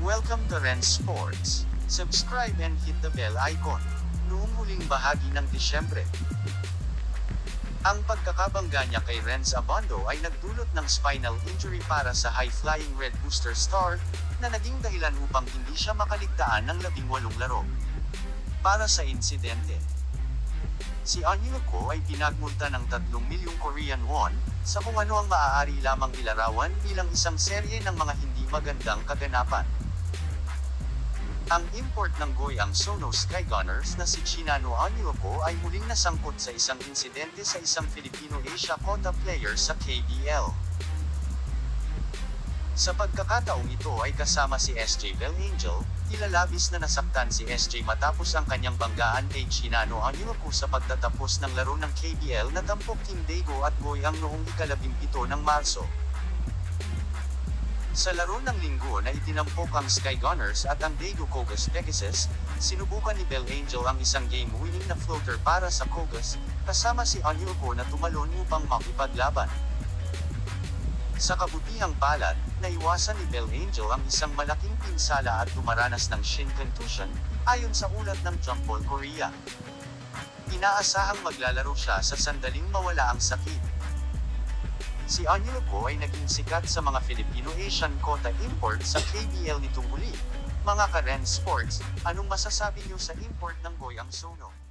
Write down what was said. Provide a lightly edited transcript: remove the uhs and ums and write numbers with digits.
Welcome to Ren Sports. Subscribe and hit the bell icon. Noong huling bahagi ng Disyembre, ang pagkakabangga niya kay Renz Abando ay nagdulot ng spinal injury para sa high-flying Red Booster star, na naging dahilan upang hindi siya makaligtaan ng 18 laro. Para sa insidente, si An Yuko ay pinagmulta ng 3 milyong Korean won, sa kung ano ang maaari lamang ilarawan bilang isang serye ng mga hindi magandang kaganapan. Ang import ng Goyang Sono Skygunners na si Chinano An Yuko ay muling nasangkot sa isang insidente sa isang Filipino-Asia Kota player sa KBL. Sa pagkakataong ito ay kasama si SJ Bell Angel, ilalabis na nasaktan si SJ matapos ang kanyang banggaan kay Chinano An Yuko sa pagtatapos ng laro ng KBL na tampok Team Daegu at Goyang noong ika-17 ng Marso. Sa laro ng linggo na itinampok ang Skygunners at ang Daegu Kogas Pegasus, sinubukan ni Bell Angel ang isang game-winning na floater para sa Kogas, kasama si An Yuko na tumalon upang makipaglaban. Sa kabutihang palad, naiwasan ni Bell Angel ang isang malaking pinsala at dumaranas ng shin contusion, ayon sa ulat ng Jump Ball Korea. Inaasahang maglalaro siya sa sandaling mawala ang sakit. Si An Yuko ay naging sikat sa mga Filipino-Asian Kota import sa KBL nitong muli. Mga ka-Ren Sports, anong masasabi niyo sa import ng Goyang Sono?